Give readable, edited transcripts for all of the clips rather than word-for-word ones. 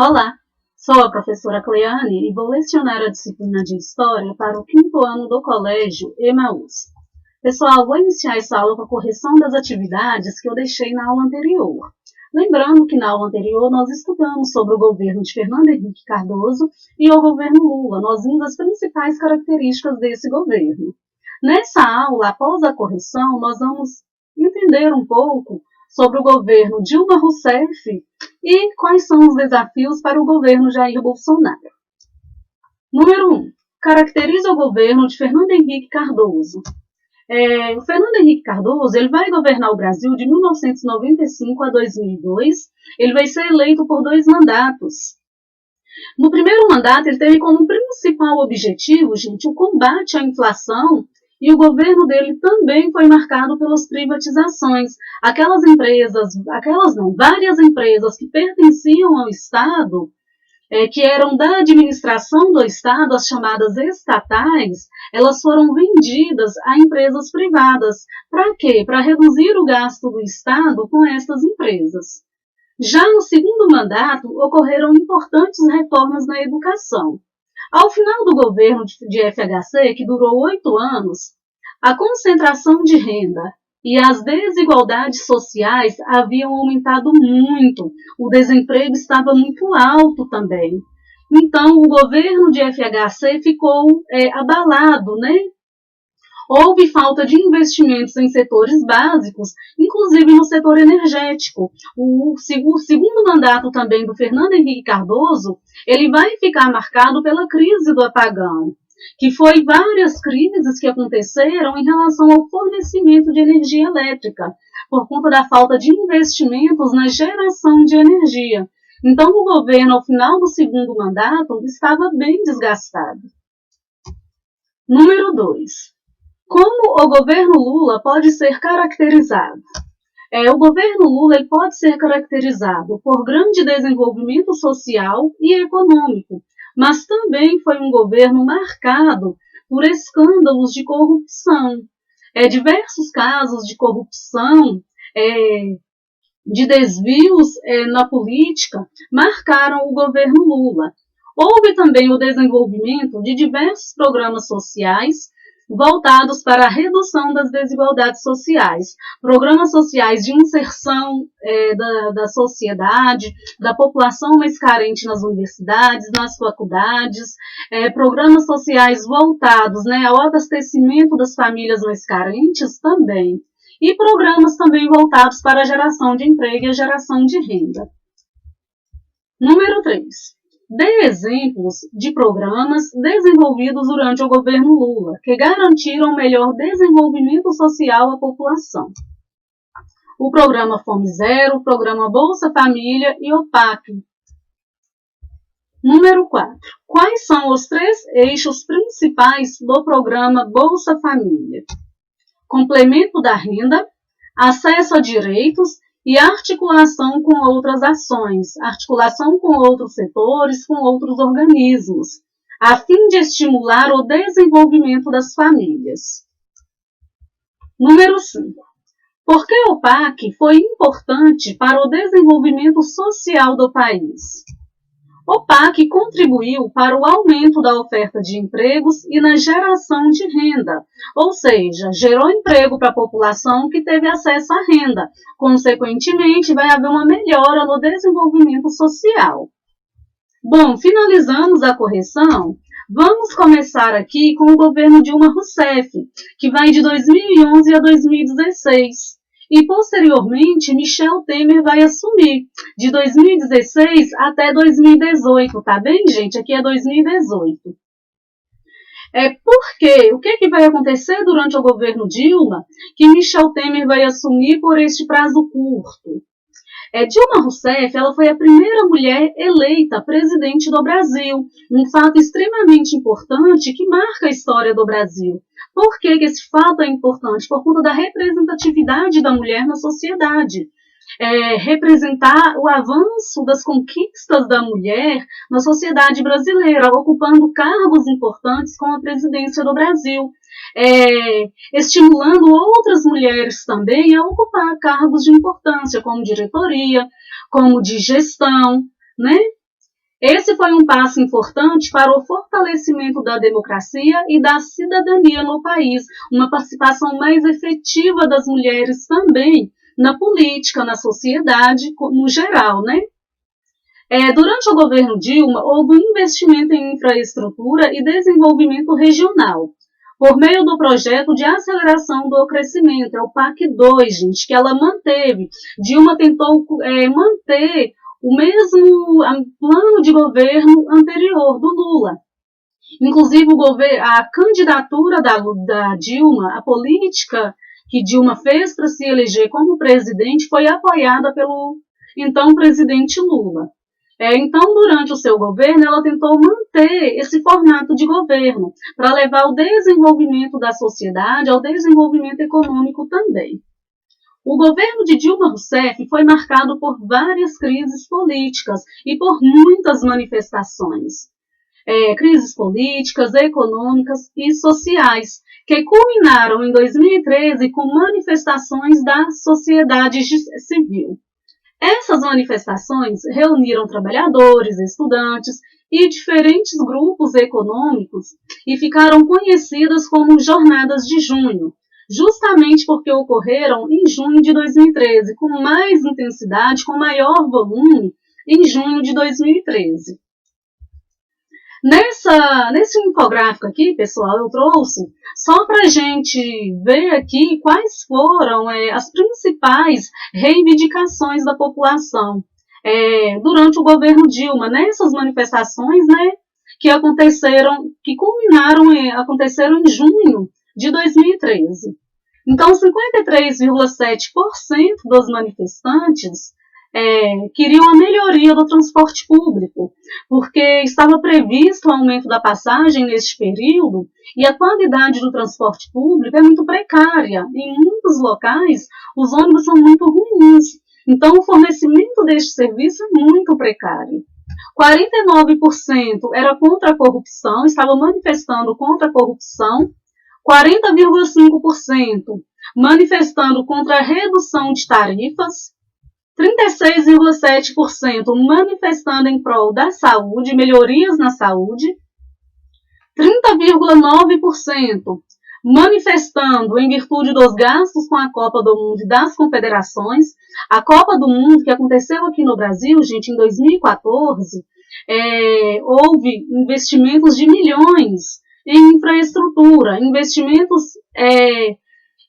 Olá, sou a professora Cleane e vou lecionar a disciplina de História para o 5º ano do Colégio Emaús. Pessoal, vou iniciar essa aula com a correção das atividades que eu deixei na aula anterior. Lembrando que na aula anterior nós estudamos sobre o governo de Fernando Henrique Cardoso e o governo Lula. Nós vimos as principais características desse governo. Nessa aula, após a correção, nós vamos entender um pouco sobre o governo Dilma Rousseff e quais são os desafios para o governo Jair Bolsonaro. Número 1. Caracteriza o governo de Fernando Henrique Cardoso. O Fernando Henrique Cardoso ele vai governar o Brasil de 1995 a 2002. Ele vai ser eleito por 2 mandatos. No primeiro mandato, ele teve como principal objetivo, gente, o combate à inflação, e o governo dele também foi marcado pelas privatizações. Várias empresas que pertenciam ao Estado, que eram da administração do Estado, as chamadas estatais, elas foram vendidas a empresas privadas. Para quê? Para reduzir o gasto do Estado com essas empresas. Já no segundo mandato, ocorreram importantes reformas na educação. Ao final do governo de FHC, que durou 8 anos, a concentração de renda e as desigualdades sociais haviam aumentado muito. O desemprego estava muito alto também. Então, o governo de FHC ficou abalado, né? Houve falta de investimentos em setores básicos, inclusive no setor energético. O segundo mandato também do Fernando Henrique Cardoso, ele vai ficar marcado pela crise do apagão, que foi várias crises que aconteceram em relação ao fornecimento de energia elétrica, por conta da falta de investimentos na geração de energia. Então, o governo, ao final do segundo mandato, estava bem desgastado. Número 2. Como o governo Lula pode ser caracterizado? O governo Lula ele pode ser caracterizado por grande desenvolvimento social e econômico, mas também foi um governo marcado por escândalos de corrupção. Diversos casos de corrupção, de desvios na política, marcaram o governo Lula. Houve também o desenvolvimento de diversos programas sociais voltados para a redução das desigualdades sociais, programas sociais de inserção da sociedade, da população mais carente nas universidades, nas faculdades, programas sociais voltados ao abastecimento das famílias mais carentes também, e programas também voltados para a geração de emprego e a geração de renda. Número 3. Dê exemplos de programas desenvolvidos durante o governo Lula, que garantiram melhor desenvolvimento social à população. O programa Fome Zero, o programa Bolsa Família e o PAC. Número 4. Quais são os 3 eixos principais do programa Bolsa Família? Complemento da renda, acesso a direitos e articulação com outras ações, articulação com outros setores, com outros organismos, a fim de estimular o desenvolvimento das famílias. Número 5. Por que o PAC foi importante para o desenvolvimento social do país? O PAC contribuiu para o aumento da oferta de empregos e na geração de renda, ou seja, gerou emprego para a população que teve acesso à renda. Consequentemente, vai haver uma melhora no desenvolvimento social. Bom, finalizamos a correção. Vamos começar aqui com o governo Dilma Rousseff, que vai de 2011 a 2016. E, posteriormente, Michel Temer vai assumir, de 2016 até 2018, tá bem, gente? Aqui é 2018. Por quê? O que vai acontecer durante o governo Dilma que Michel Temer vai assumir por este prazo curto? Dilma Rousseff ela foi a primeira mulher eleita presidente do Brasil, um fato extremamente importante que marca a história do Brasil. Por que esse fato é importante? Por conta da representatividade da mulher na sociedade. Representar o avanço das conquistas da mulher na sociedade brasileira, ocupando cargos importantes como a presidência do Brasil. Estimulando outras mulheres também a ocupar cargos de importância, como diretoria, como de gestão, né? Esse foi um passo importante para o fortalecimento da democracia e da cidadania no país, uma participação mais efetiva das mulheres também na política, na sociedade no geral, né? Durante o governo Dilma, houve um investimento em infraestrutura e desenvolvimento regional, por meio do projeto de aceleração do crescimento, é o PAC-2, gente, que ela manteve. Dilma tentou manter o mesmo plano de governo anterior do Lula. Inclusive, a candidatura da Dilma, a política que Dilma fez para se eleger como presidente foi apoiada pelo então presidente Lula. Então, durante o seu governo, ela tentou manter esse formato de governo para levar ao desenvolvimento da sociedade, ao desenvolvimento econômico também. O governo de Dilma Rousseff foi marcado por várias crises políticas e por muitas manifestações. Crises políticas, econômicas e sociais, que culminaram em 2013 com manifestações da sociedade civil. Essas manifestações reuniram trabalhadores, estudantes e diferentes grupos econômicos e ficaram conhecidas como Jornadas de Junho, justamente porque ocorreram em junho de 2013, com mais intensidade, com maior volume, em junho de 2013. Nesse infográfico aqui, pessoal, eu trouxe só para a gente ver aqui quais foram as principais reivindicações da população durante o governo Dilma, nessas manifestações, né, que aconteceram em junho de 2013. Então, 53,7% dos manifestantes queriam a melhoria do transporte público, porque estava previsto o aumento da passagem neste período e a qualidade do transporte público é muito precária. Em muitos locais, os ônibus são muito ruins, então o fornecimento deste serviço é muito precário. 49% era contra a corrupção, estava manifestando contra a corrupção, 40,5% manifestando contra a redução de tarifas, 36,7% manifestando em prol da saúde, melhorias na saúde, 30,9% manifestando em virtude dos gastos com a Copa do Mundo e das confederações. A Copa do Mundo, que aconteceu aqui no Brasil, gente, em 2014, houve investimentos de milhões em infraestrutura, investimentos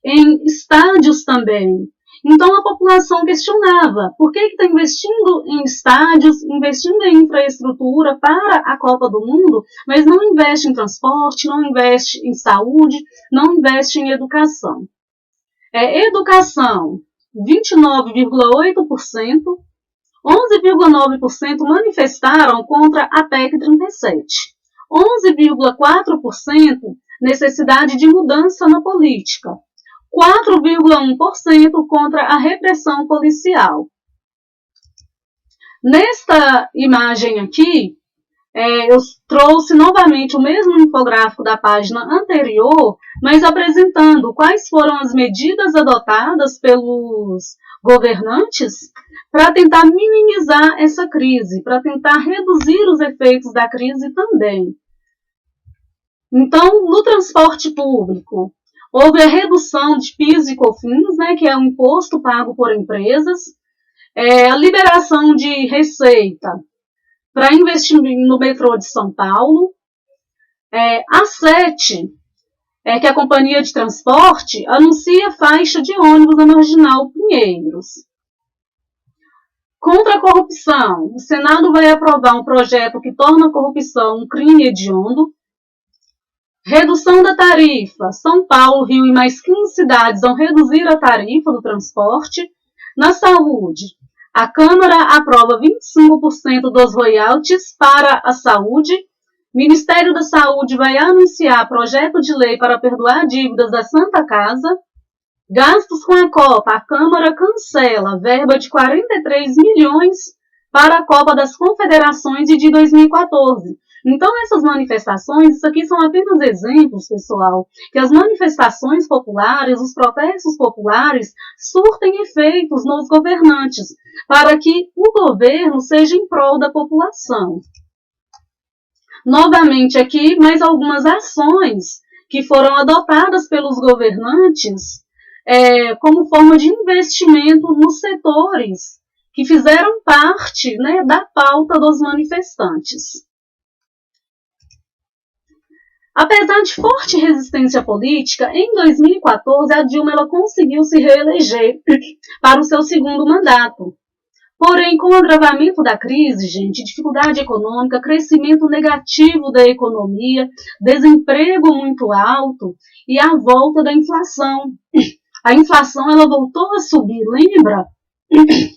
em estádios também. Então a população questionava por que está investindo em estádios, investindo em infraestrutura para a Copa do Mundo, mas não investe em transporte, não investe em saúde, não investe em educação. Educação, 29,8%, 11,9% manifestaram contra a PEC 37, 11,4% necessidade de mudança na política, 4,1% contra a repressão policial. Nesta imagem aqui, eu trouxe novamente o mesmo infográfico da página anterior, mas apresentando quais foram as medidas adotadas pelos governantes para tentar minimizar essa crise, para tentar reduzir os efeitos da crise também. Então, no transporte público, houve a redução de PIS e COFINS, né, que é um imposto pago por empresas, a liberação de receita para investir no metrô de São Paulo, a SET, que é a companhia de transporte, anuncia faixa de ônibus na Marginal Pinheiros. Contra a corrupção, o Senado vai aprovar um projeto que torna a corrupção um crime hediondo. Redução da tarifa. São Paulo, Rio e mais 15 cidades vão reduzir a tarifa do transporte. Na saúde, a Câmara aprova 25% dos royalties para a saúde. Ministério da Saúde vai anunciar projeto de lei para perdoar dívidas da Santa Casa. Gastos com a Copa. A Câmara cancela verba de 43 milhões para a Copa das Confederações de 2014. Então, essas manifestações, isso aqui são apenas exemplos, pessoal, que as manifestações populares, os protestos populares, surtem efeitos nos governantes, para que o governo seja em prol da população. Novamente aqui, mais algumas ações que foram adotadas pelos governantes como forma de investimento nos setores que fizeram parte, né, da pauta dos manifestantes. Apesar de forte resistência política, em 2014 a Dilma ela conseguiu se reeleger para o seu segundo mandato. Porém, com o agravamento da crise, gente, dificuldade econômica, crescimento negativo da economia, desemprego muito alto e a volta da inflação. A inflação ela voltou a subir, lembra?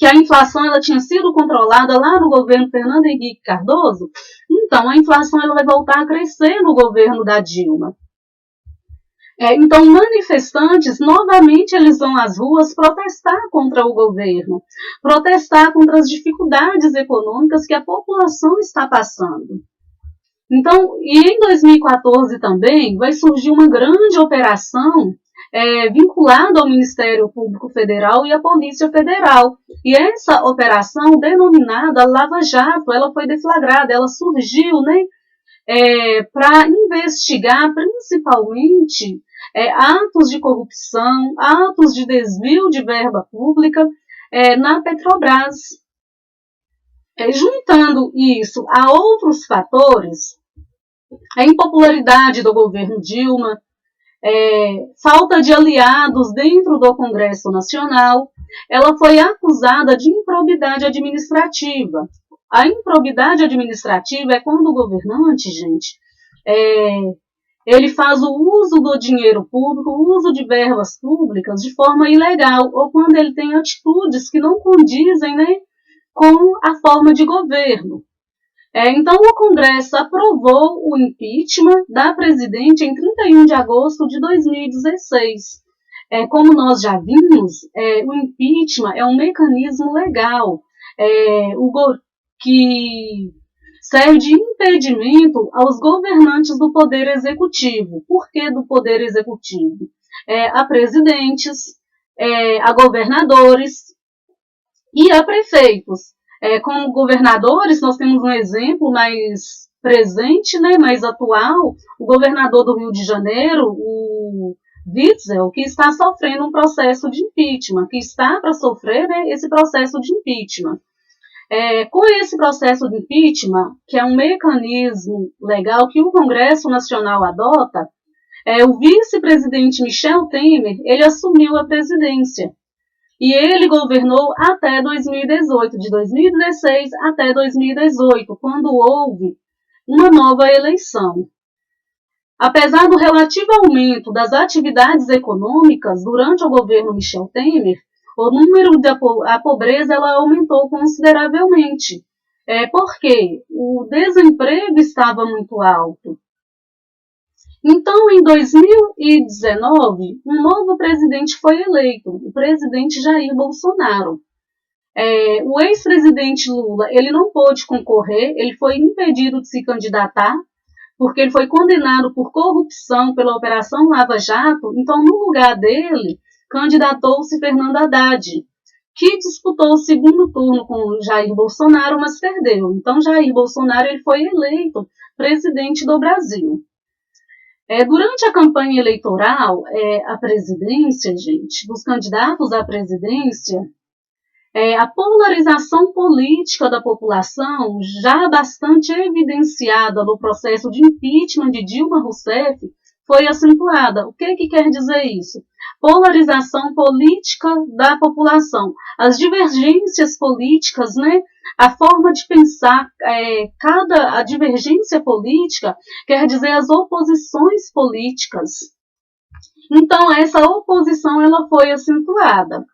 Que a inflação ela tinha sido controlada lá no governo Fernando Henrique Cardoso? Então, a inflação ela vai voltar a crescer no governo da Dilma. Então, manifestantes, novamente, eles vão às ruas protestar contra o governo, protestar contra as dificuldades econômicas que a população está passando. Então, e em 2014 também vai surgir uma grande operação vinculada ao Ministério Público Federal e à Polícia Federal. E essa operação, denominada Lava Jato, ela foi deflagrada, ela surgiu, né, para investigar principalmente atos de corrupção, atos de desvio de verba pública na Petrobras. Juntando isso a outros fatores, a impopularidade do governo Dilma, falta de aliados dentro do Congresso Nacional, ela foi acusada de improbidade administrativa. A improbidade administrativa é quando o governante, gente, ele faz o uso do dinheiro público, o uso de verbas públicas de forma ilegal, ou quando ele tem atitudes que não condizem, né, com a forma de governo. Então, o Congresso aprovou o impeachment da presidente em 31 de agosto de 2016. Como nós já vimos, o impeachment é um mecanismo legal que serve de impedimento aos governantes do Poder Executivo. Por que do Poder Executivo? A presidentes, a governadores e a prefeitos. Como governadores, nós temos um exemplo mais presente, né, mais atual, o governador do Rio de Janeiro, o Witzel, que está sofrendo um processo de impeachment, que está para sofrer, né, esse processo de impeachment. Com esse processo de impeachment, que é um mecanismo legal que o Congresso Nacional adota, o vice-presidente Michel Temer, ele assumiu a presidência. E ele governou até 2018, de 2016 até 2018, quando houve uma nova eleição. Apesar do relativo aumento das atividades econômicas durante o governo Michel Temer, o número da pobreza ela aumentou consideravelmente, porque o desemprego estava muito alto. Então, em 2019, um novo presidente foi eleito, o presidente Jair Bolsonaro. O ex-presidente Lula, ele não pôde concorrer, ele foi impedido de se candidatar, porque ele foi condenado por corrupção pela Operação Lava Jato. Então, no lugar dele, candidatou-se Fernando Haddad, que disputou o segundo turno com Jair Bolsonaro, mas perdeu. Então, Jair Bolsonaro ele foi eleito presidente do Brasil. Durante a campanha eleitoral, a presidência, gente, dos candidatos à presidência, a polarização política da população, já bastante evidenciada no processo de impeachment de Dilma Rousseff, foi acentuada. O que quer dizer isso? Polarização política da população. As divergências políticas, né? A forma de pensar, a divergência política quer dizer as oposições políticas. Então, essa oposição ela foi acentuada.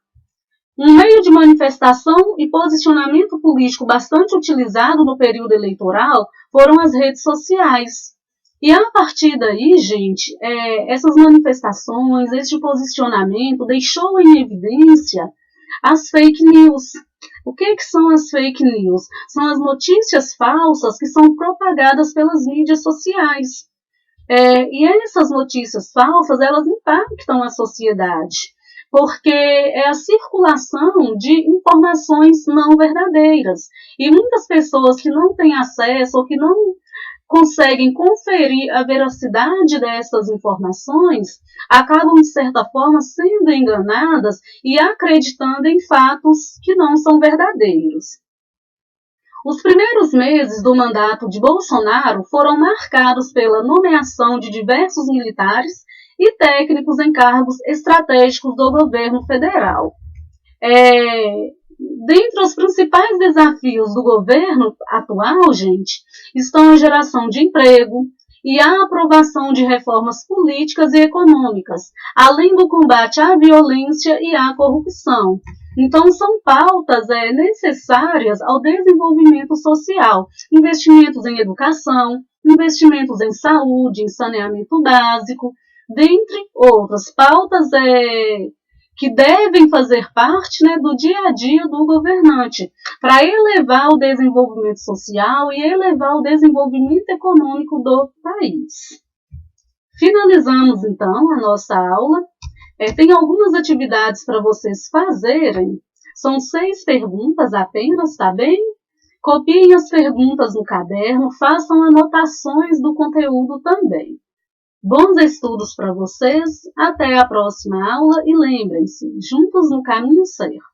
Um meio de manifestação e posicionamento político bastante utilizado no período eleitoral foram as redes sociais. E a partir daí, gente, essas manifestações, esse posicionamento deixou em evidência as fake news. O que são as fake news? São as notícias falsas que são propagadas pelas mídias sociais. E essas notícias falsas, elas impactam a sociedade, porque é a circulação de informações não verdadeiras. E muitas pessoas que não têm acesso ou que não conseguem conferir a veracidade dessas informações acabam, de certa forma, sendo enganadas e acreditando em fatos que não são verdadeiros. Os primeiros meses do mandato de Bolsonaro foram marcados pela nomeação de diversos militares e técnicos em cargos estratégicos do governo federal. Dentre os principais desafios do governo atual, gente, estão a geração de emprego e a aprovação de reformas políticas e econômicas, além do combate à violência e à corrupção. Então, são pautas necessárias ao desenvolvimento social, investimentos em educação, investimentos em saúde, em saneamento básico, dentre outras pautas que devem fazer parte do dia a dia do governante, para elevar o desenvolvimento social e elevar o desenvolvimento econômico do país. Finalizamos, então, a nossa aula. Tem algumas atividades para vocês fazerem. São 6 perguntas apenas, tá bem? Copiem as perguntas no caderno, façam anotações do conteúdo também. Bons estudos para vocês, até a próxima aula e lembrem-se, juntos no caminho certo.